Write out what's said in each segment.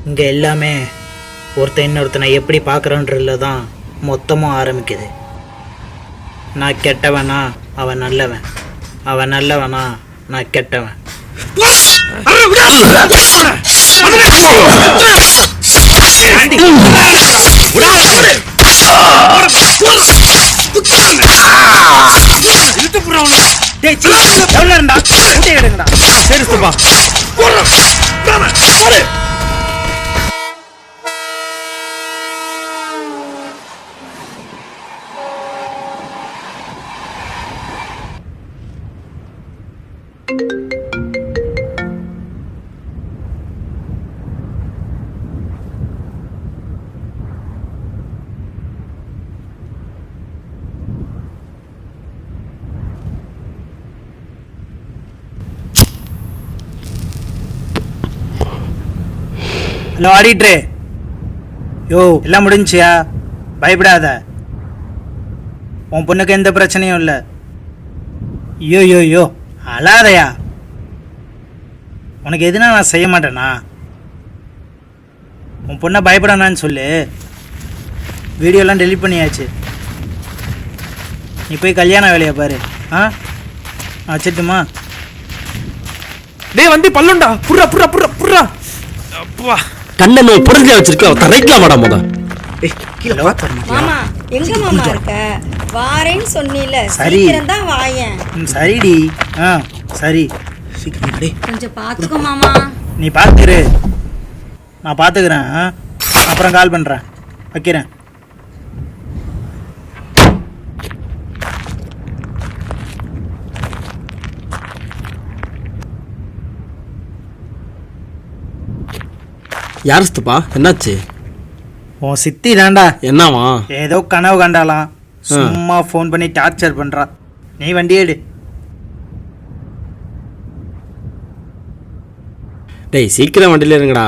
இங்கே எல்லாமே ஒருத்தன் இன்னொருத்தனை எப்படி பார்க்குறன்றதுல தான் மொத்தமும் ஆரம்பிக்குது. நான் கெட்டவனா அவன் நல்லவன், அவன் நல்லவனா நான் கெட்டவன். ஹலோ ஆடிட்ரு, யோ எல்லாம் முடிஞ்சியா? பயப்படாத, உன் பொண்ணுக்கு எந்த பிரச்சனையும் இல்லை. ஐயோ யோ யோ அழாதையா, உனக்கு எதுனா நான் செய்ய மாட்டேனா? உன் பொண்ணை பயப்படானான்னு சொல்லு. வீடியோலாம் டெலிட் பண்ணியாச்சு. நீ போய் கல்யாண வேலையை பாரு. வச்சிட்டுமா? டேய் வண்டி பல்லுண்டா. புர்ரா புர்ரா புர்ரா புர்ரா. அப்பா கண்ணை நோய் புரிஞ்சு வச்சிருக்கோம். தரைக்கலாம் மேடம் முத. மாமா எங்க மாமா இருக்க? வாரேன்னு சொன்னீல, சீக்கிரம் தான் வாயேன். சரிடி. சரி சீக்கிரம் டேய். கொஞ்சம் பாத்துக்கோ மாமா. நீ பாத்துரு, நான் பாத்துக்கிறேன். அப்புறம் கால் பண்றேன், வைக்கிறேன். யார் சித்தப்பா? என்னாச்சு? உன் சித்தி தாண்டா. என்னவா? ஏதோ கனவு கண்டாலாம், சும்மா ஃபோன் பண்ணி டார்ச்சர் பண்றா. நீ வண்டி எடு. டேய் சீக்கிரம் வண்டியில இருங்கடா.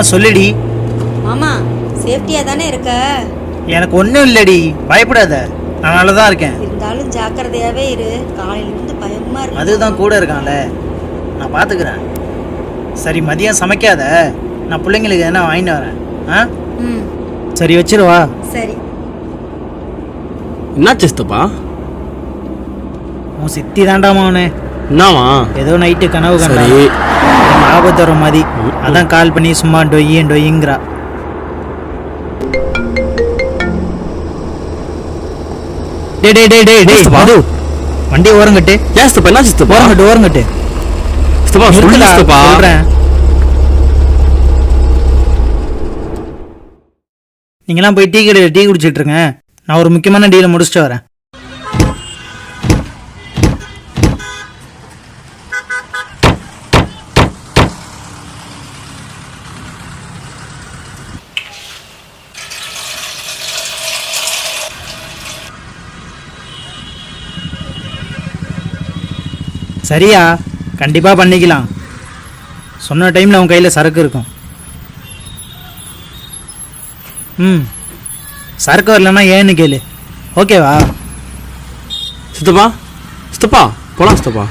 சொல்லுடி. மாமா சேஃப்டியா தானே இருக்க? எனக்கு ஒன்றும் இல்லடி, பயப்படாத, நான் நல்லா தான் இருக்கேன். இருந்தாலும் ஜாக்கிரதையாவே இரு, காலையில இருந்து பயமா இருக்கு. அதுதான் கூட இருக்கான்ல, நான் பார்த்துக்கிறேன். சரி மதியம் சமைக்காத, நான் பிள்ளைங்களுக்கு என்ன வாங்கிட்டு வரேன். சரி வச்சிருவா. சரி. என்னாச்சு சித்தப்பா? உன் சித்தி தாண்டாமா அவனு. என்னவா? ஏதோ நைட்டு கனவு கண்டா, ஆபத்து வர மாதிரி. அதான் கால் பண்ணி சும்மா டொய்யிங்கிறா. டே டே டே டே டே மது, வண்டி ஓரங்கட்டு. ஏன் சித்தப்பா? என்ன சித்தப்பா? ஓரங்கட்டு சித்தப்பா சொல்லுடா சித்தப்பா. சொல்றேன். நீங்களாம் போய் டீ குடிச்சிட்டு இருங்க, நான் ஒரு முக்கியமான டீலை முடிச்சுட்டு வரேன். சரியா? கண்டிப்பாக பண்ணிக்கலாம். சொன்ன டைமில் உன் கையில் சரக்கு இருக்கும். சரக்கு வரலன்னா ஏன்னு கேளு, ஓகேவா? சித்தப்பா சித்தப்பா போலாம் சித்தப்பா.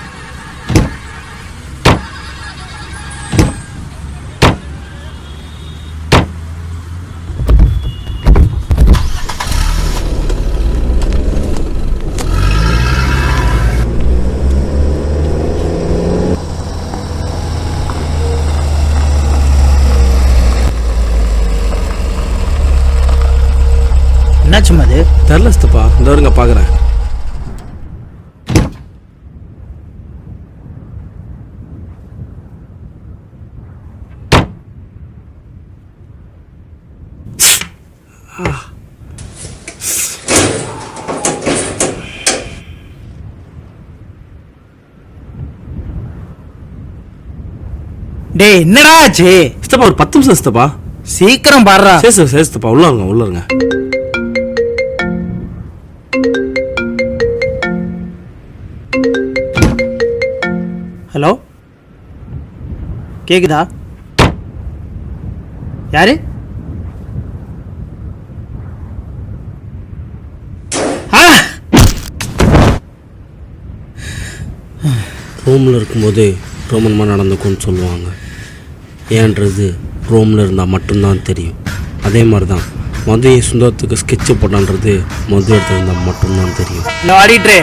என்னாச்சும் அது தெரில சித்தப்பா, இந்த வருங்க பார்க்குறேன். டேய் என்னடா ஆச்சு? சித்தப்பா ஒரு 10 நிமிஷம் சித்தப்பா. சீக்கிரம் பாடுறா. சேஸ்துப்பா உள்ள இருங்க. ஹலோ, கேக்குதா? யாரு? ரோமில் இருக்கும்போது ரோமன்மாக நடந்துக்கும்னு சொல்லுவாங்க. ஏன்றது ரோமில் இருந்தால் மட்டும்தான் தெரியும். அதே மாதிரி தான் மதுயை சுந்தரத்துக்கு ஸ்கெட்சு போட்டான்றது மது எடுத்திருந்தால் மட்டும்தான் தெரியும். ஆடிட்டே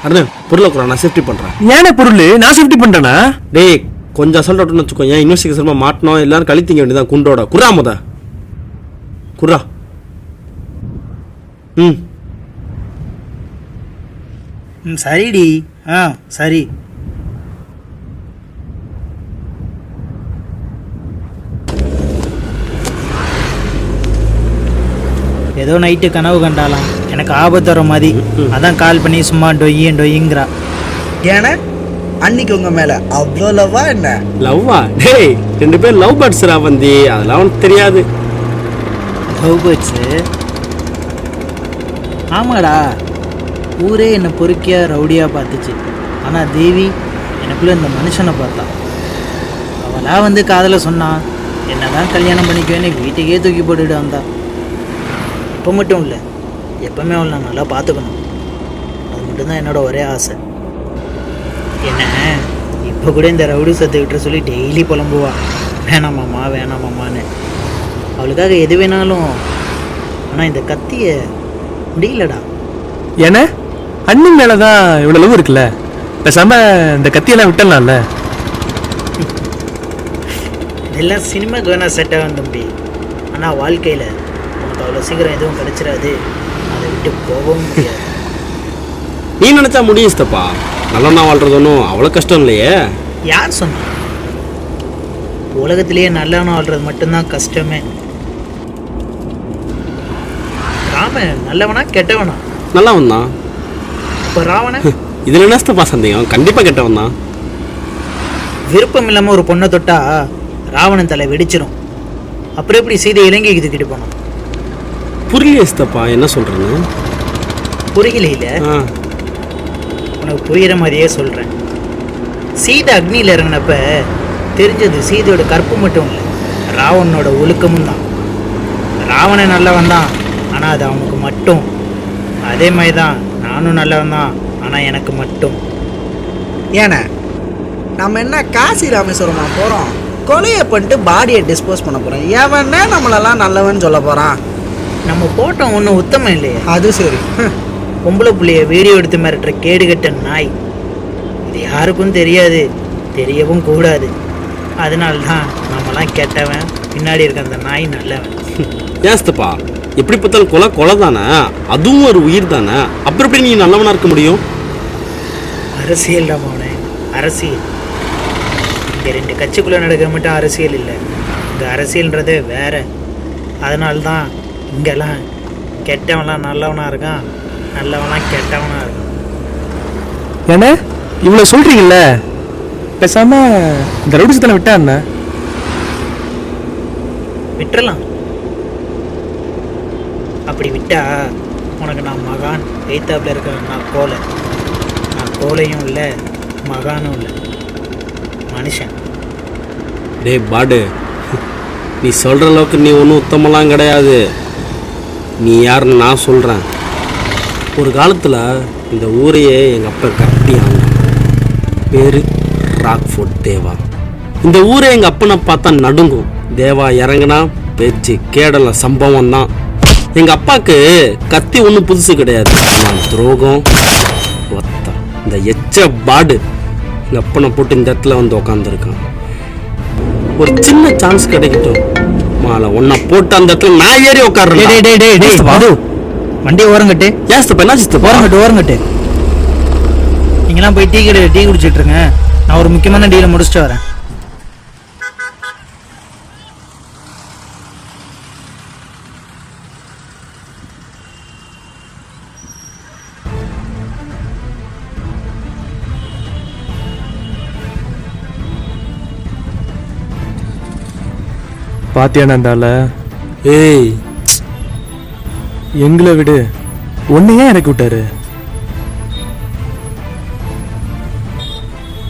அண்ணே பொருளை கூட நான் சேஃப்டி பண்ணுறேன். ஏனே பொருள் நான் சேஃப்டி பண்ணுறேன்னா? டேய் கொஞ்சம் அசல்ட்டாட்டுன்னு வச்சுக்கோ. ஏன் இன்வெஸ்டிகேஷன் மாட்டணும் எல்லாரும் கழித்திங்க வேண்டியதான் குண்டோட. குர்ரா முத குர்ரா. சரிடி. சரி. ஏதோ நைட்டு கனவு கண்டாலாம், எனக்கு ஆபத்து வர மாதிரி. அதான் கால் பண்ணி சும்மா டொய்யிங்கிறா. ஏன்னா அன்னைக்கு உங்க மேல அவ்வளோ லவ்வா என்ன? லவ்வா? டேய் 2 பேர் லவ் பேர்ட்ஸ்ரா வந்தி, அதெல்லாம் உனக்கு தெரியாது. Love birds? ஆமாடா, ஊரே என்னை பொறுக்கியா ரவுடியாக பார்த்துச்சு. ஆனால் தேவி எனக்குள்ளே இந்த மனுஷனை பார்த்தா. அவளா வந்து காதலை சொன்னான், என்ன தான் கல்யாணம் பண்ணிக்குவேன்னு வீட்டுக்கே தூக்கி போட்டுட்டு வந்தா. இப்போ மட்டும் இல்லை, எப்பவுமே அவளை நான் நல்லா பார்த்துக்கணும். அது மட்டும்தான் என்னோட ஒரே ஆசை. என்ன இப்போ கூட இந்த ரவுடி சத்து விட்டுற சொல்லி டெய்லி புலம்புவா, வேணாமாம்மான்னு. அவளுக்காக எது வேணாலும். ஆனால் இந்த கத்தியை முடியலடா. ஏன்னா அண்ணன் மேலே தான் இவ்வளோ லவ் இருக்குல்ல, பேசாம இந்த கத்தியெல்லாம் விட்டலாம்ல. இதெல்லாம் சினிமாக்கு வேணா செட் ஆகும் தம்பி. ஆனால் வாழ்க்கையில் உனக்கு அவ்வளோ சீக்கிரம் எதுவும் கிடைச்சிடாது. அதை விட்டு போகவும் முடியாது. நீ நினச்சா முடியுஸ்தப்பா. நல்லவனா வாழ்றது ஒன்றும் அவ்வளோ கஷ்டம் இல்லையே. யார் சொன்னா? உலகத்திலேயே நல்லவனா வாழ்றது மட்டும்தான் கஷ்டமே. ராமன் நல்லவனா கெட்டவனா? நல்லவன் தான். இப்போ ராவணன்? இதில் என்னஸ்தப்பா சந்தேகம்? கண்டிப்பாக கெட்டவன் தான். விருப்பம் இல்லாமல் ஒரு பொண்ணை தொட்டா ராவணன் தலை வெடிச்சிடும். அப்புறம் எப்படி சீதை இலங்கைக்கு தூக்கிட்டு போனோம்? புரியலேஸ்தப்பா என்ன சொல்கிறேன்னு. புரியல? உனக்கு புரிகிற மாதிரியே சொல்கிறேன். சீதை அக்னியில் இறங்கினப்ப தெரிஞ்சது சீதையோட கற்பு மட்டும் இல்லை, ராவணனோட ஒழுக்கமும் தான். ராவணன் நல்லவன் தான், ஆனால் அது அவனுக்கு மட்டும். அதே மாதிரி தான் நானும் நல்லவன் தான், ஆனால் எனக்கு மட்டும். ஏன்னா நம்ம என்ன காசி ராமேஸ்வரமா போகிறோம், கொலையை பண்ணிட்டு பாடியை டிஸ்போஸ் பண்ண போகிறோம். எவனே நம்மளெல்லாம் நல்லவன் சொல்ல போகிறான்? நம்ம போட்டோம் ஒன்றும் உத்தமம் இல்லையே. அது சரி. பொம்பளை புள்ளைய வீடியோ எடுத்து மிரட்டுற கேடுகட்ட நாய். இது யாருக்கும் தெரியாது, தெரியவும் கூடாது. அதனால்தான் நம்மலாம் கெட்டவன், பின்னாடி இருக்க அந்த நாய் நல்லவன். ஏஸ்தப்பா எப்படி பார்த்தாலும் கொலை தானே, அதுவும் ஒரு உயிர் தானே. அப்புறம் எப்படி நீ நல்லவனா இருக்க முடியும்? அரசியல் அவனே, அரசியல். இங்கே 2 கட்சிக்குள்ளே நடக்க மட்டும் அரசியல் இல்லை, இங்கே அரசியல்ன்றதே வேற. அதனால்தான் இங்கெல்லாம் கெட்டவன்லாம் நல்லவனாக இருக்கான், நல்லவன்லாம் கெட்டவனாக இருக்கான். ஏன்னா இவ்வளோ சொல்கிறீங்கல்ல, பேசாம இந்த ரவுடிசத்தனை விட்டா என்ன? விட்டுறலாம். அப்படி விட்டா உனக்கு நான் மகான், எய்த்தாப்பில் இருக்க நான் கோலையும் இல்லை, மகானும் இல்லை, மனுஷன். டே பாடு, நீ சொல்கிற அளவுக்கு நீ ஒன்றும் உத்தமெல்லாம் கிடையாது. நீ யாருன்னு நான் சொல்கிறேன். ஒரு காலத்தில் இந்த ஊரையே எங்கள் அப்பா கட்டி ஆனான். பேர் ராக்ஃபோர்ட் தேவா. இந்த ஊரை எங்கள் அப்பனை பார்த்தா நடுங்கும். தேவா இறங்கினா பேச்சு கேடல சம்பவம் தான். எங்கள் அப்பாவுக்கு கத்தி ஒன்றும் புதுசு கிடையாது, நான் துரோகம் ஒத்த இந்த எச்ச பாடு எங்கள் அப்பனை போட்டு இந்த இடத்துல வந்து உக்காந்துருக்கான். ஒரு சின்ன சான்ஸ் கிடைக்கட்டும், மாலை ஒன்றை போட்டு அந்த இடத்துல நான் ஏறி உட்காடுறேன். வண்டியை ஓரங்கட்டு. ஏஸ்தப்பா என்ன சிஸ்தப்பா? ஓரங்கட்டு. நீங்களாம் போய் டீ குடிச்சிட்டு இருங்க, நான் ஒரு முக்கியமான டீலை முடிச்சுட்டு வரேன். பாத்தியானா இருந்தால ஏய், எங்களை விடு, உன்னையே இறக்கி விட்டாரு.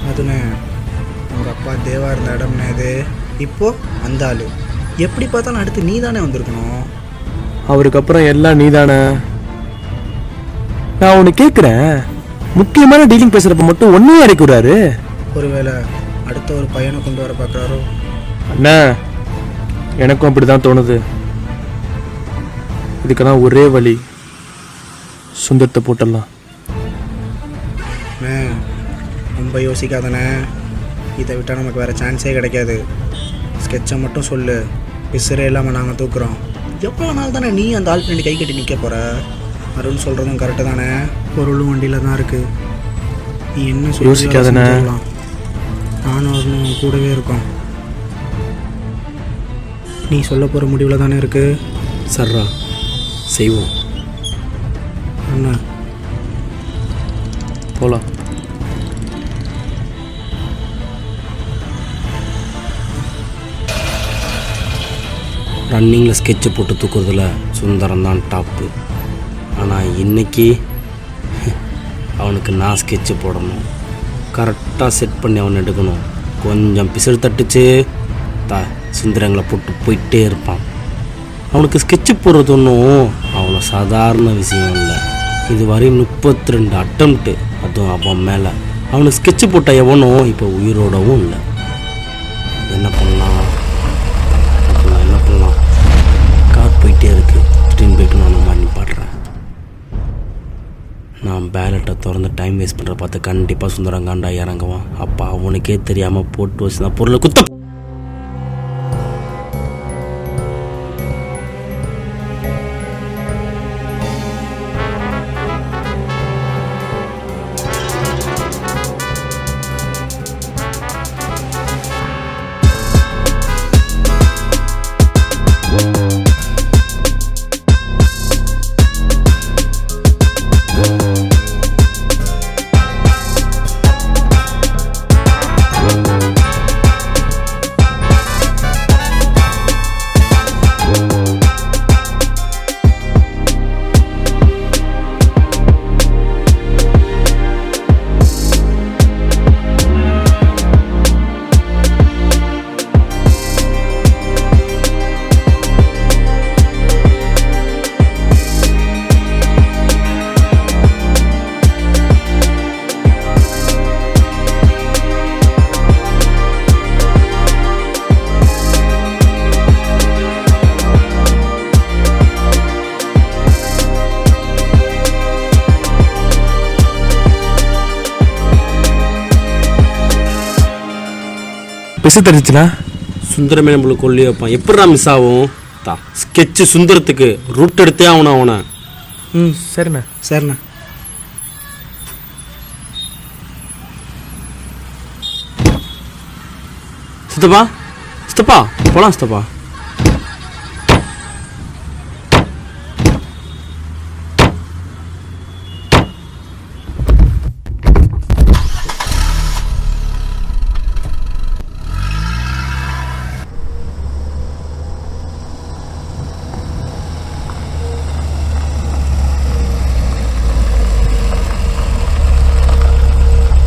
அதுண்ணே உங்கள் அப்பா தேவா இருந்த இடம்னே இது. இப்போ அந்த ஆள் எப்படி பார்த்தாலும் அடுத்து நீ தானே வந்திருக்கணும். அவருக்கு அப்புறம் எல்லாம் நீதானே. நான் உன்னை கேட்குறேன், முக்கியமான டீலிங் பேசுறப்ப மட்டும் ஒன்னையே இறக்கி விடுறாரு. ஒருவேளை அடுத்த ஒரு பையனை கொண்டு வர பார்க்குறாரோ? அண்ணா, எனக்கும் அப்படிதான் தோணுது. இதுக்கெல்லாம் ஒரே வழி, சுந்தரத்தை போட்டுடலாம். ரொம்ப யோசிக்காதண்ணே, இதை விட்டால் நமக்கு வேறு சான்ஸே கிடைக்காது. ஸ்கெட்சை மட்டும் சொல்லு, பிசரே இல்லாமல் நாங்கள் தூக்குறோம். எவ்வளோ நாள் தானே நீ அந்த ஆள் பின்னாடி கை கட்டி நிற்க போகிற? அருள் சொல்கிறதும் கரெக்டு தானே, பொருளும் வண்டியில் தான் இருக்குது. நீ என்ன யோசிக்காதண்ணே. சொல்லலாம், நானும் வரணும் கூடவே இருக்கோம். நீ சொல்ல போகிற முடிவில் தானே இருக்குது. சர்ரா செய்வோம். அண்ணா போலாம். ரன்னிங்கில் ஸ்கெட்சை போட்டு தூக்குறதுல சுந்தரம் தான் டாப்பு. ஆனால் இன்னைக்கு அவனுக்கு நான் ஸ்கெட்சு போடணும், கரெக்டாக செட் பண்ணி அவனை எடுக்கணும். கொஞ்சம் பிசறு தட்டுச்சு சுந்தரங்களை போட்டு போயிட்டே இருப்பான். அவனுக்கு ஸ்கெட்சு போடுறது ஒன்றும் அவ்வளோ சாதாரண விஷயம் இல்லை. இது வரையும் 32 அட்டம்ப்ட்டு, அதுவும் அவன் மேலே. அவனுக்கு ஸ்கெட்சு போட்ட எவனும் இப்போ உயிரோடவும் இல்லை. என்ன பண்ணலாம் கார் போயிட்டே இருக்கு. திடீர்னு போயிட்டு நான் மாதிரி நிப்பாடுறேன். நான் பேலட்டை திறந்து டைம் வேஸ்ட் பண்ணுற பார்த்து கண்டிப்பாக சுந்தரங்காண்டா இறங்குவான். அப்போ அவனுக்கே தெரியாமல் போட்டு வச்சு தான் பொருளை குத்த. பிசு தெரிஞ்சுச்சுன்னா சுந்தரமே நம்மளுக்கு கொல்லி வைப்பான். எப்படா மிஸ் ஆகும்? ஸ்கெட்சு சுந்தரத்துக்கு ரூட் எடுத்தே ஆகணும் அவனை. சரிண்ணா. சரிண்ணா. சித்தப்பா சித்தப்பா போலாம் சித்தப்பா.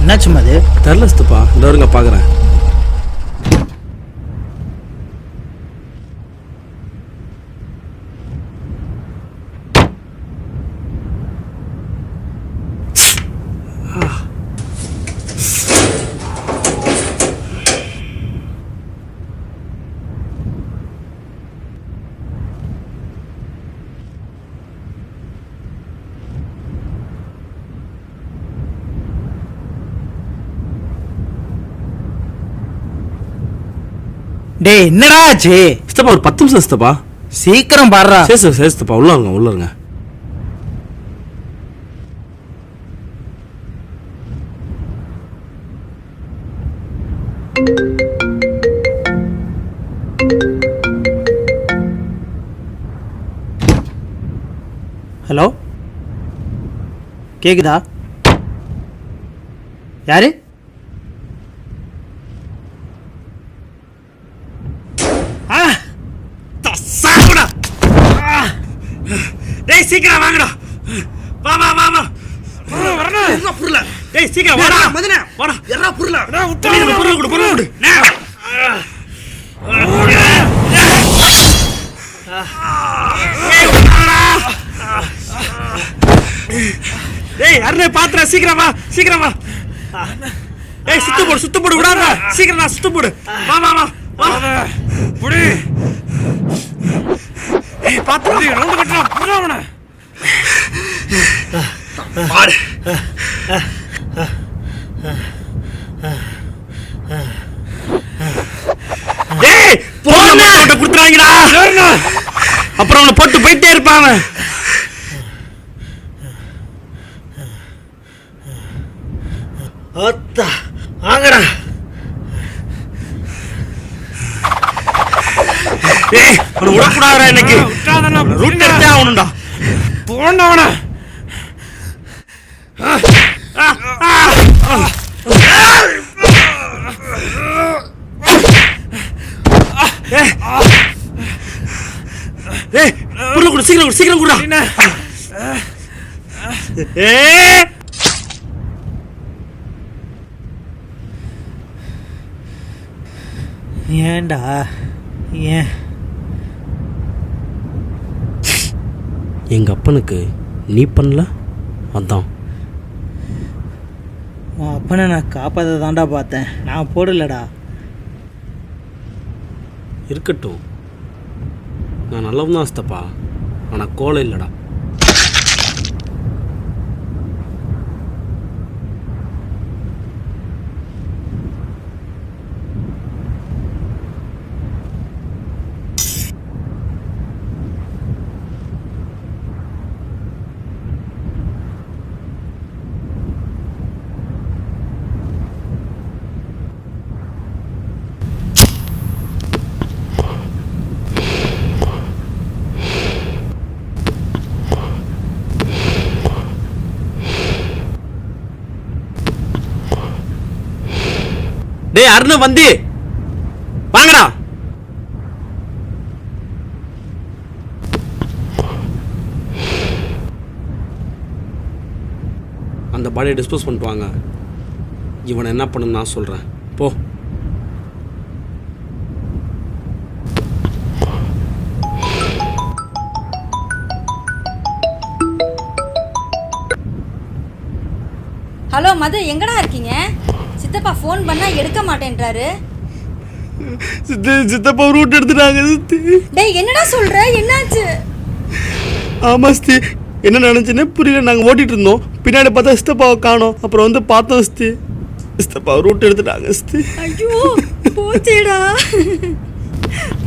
என்னாச்சும் அது? தெரில சித்தப்பா, இந்த வருங்க பார்க்குறேன். டேய் என்னடா ஆச்சு? சித்தப்பா ஒரு 10 நிமிஷம் சித்தப்பா. சீக்கிரம் பாடுறா. சரி சார், சரி சித்தப்பா, உள்ள இருங்க உள்ள இருங்க. ஹலோ, கேக்குதா? யாரு? ஆ எறா புரியல. டேய் சீக்கிரம் வாடா மதனே. வாடா எறா புரியல. புரியல கொடு புரியல கொடு. டேய் அருணே பாத்துற சீக்கிரம் வா. ஏய் சுத்து போடு விடாத. சீக்கிரம் நான் சுத்து போடு. வா. புடி. ஏய் பாத்துற ரவுண்ட் கட்டறா. புறாவன. பாடு. டேய் போன போட்டு குடுத்துறாங்கடா. அப்புறம் அவனை போட்டு போயிட்டே இருப்பான். அத்தா ஆங்கடா. ஏய் அவனை விடக்கூடாதுடா இன்னைக்கு. ரூட் எடுத்தே ஆகணும்டா. போண்டவன. ஏய் புள்ள குடு சீக்கிரம் குடுடா. ஏய் ஏன்டா ஏன் எங்க அப்பனுக்கு நீ பண்ணல அதான். உன் அப்பனை நான் காப்பாற்ற தாண்டா பார்த்தேன், நான் போடலடா. இருக்கட்டும், நான் நல்லவன் தான் சித்தப்பா, ஆனால் கோலை இல்லைடா. டேய் அருண வந்து வாங்கடா. அந்த பாடியை டிஸ்போஸ் பண்ணிட்டு வாங்க. இவனை என்ன பண்ணுன்னு நான் சொல்கிறேன். போ. ஹலோ மது, எங்கடா இருக்கீங்க? சித்தப்பா ஃபோன் பண்ணா எடுக்க மாட்டேன்றாரு. சித்தப்பா ரூட் எடுத்துட்டாங்க. டேய் என்னடா சொல்ற, என்னாச்சு? ஆமா ஸ்தி, என்ன நினைச்சுன்னு புரியல. நாங்கள் ஓட்டிட்டு இருந்தோம், பின்னாடி பார்த்தா சித்தப்பாவை காணோம். அப்புறம் வந்து பார்த்தோம் ஸ்தி, சித்தப்பா ரூட் எடுத்துட்டாங்க ஸ்தி. ஐயோ போச்சேடா,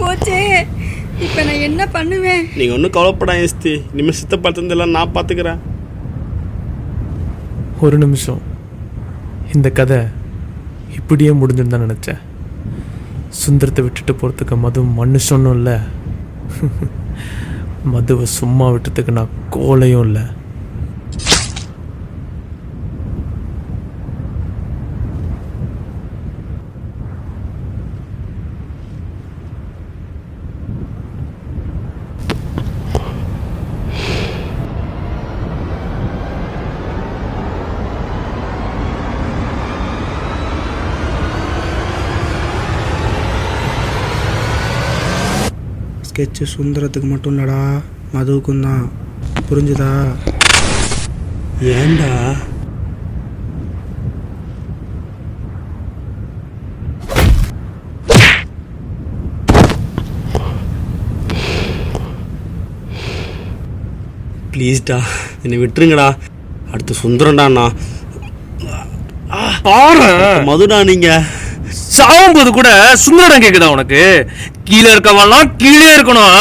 போச்சே. இப்போ நான் என்ன பண்ணுவேன்? நீங்கள் ஒன்றும் கவலைப்படாங்க ஸ்தி, இனிமேல் சித்தப்பா தந்தெல்லாம் நான் பார்த்துக்கிறேன். ஒரு நிமிஷம், இந்த கதை இப்படியே முடிஞ்சுன்னு தான் நினச்சேன். சுந்தரத்தை விட்டுட்டு போகிறதுக்கு மது மனுஷனும் இல்லை, மதுவை சும்மா விட்டுறதுக்கு நான் கோலையும் இல்லை. ஸ்கெட்சு சுந்தரத்துக்கு மட்டும் இல்லைடா, மதுவுக்கும் தான். புரிஞ்சுதா? ஏண்டா ப்ளீஸ்டா என்னை விட்டுருங்கடா. அடுத்து சுந்தரம்டாண்ணா. மதுடா நீங்க சாகும்போது கூட சுந்தரம் கேக்குதா உனக்கு? கீழே இருக்கவெல்லாம் கீழே இருக்கணும்.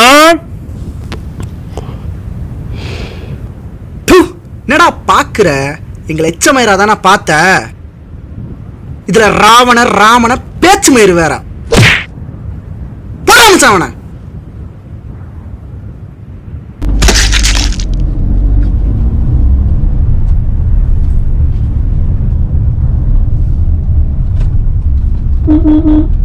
என்னடா பாக்குற? எங்களை எச்சமயிரா தானே பார்த்த. இதுல ராமன பேச்சு மயிறு வேற. அவன Mm-hmm.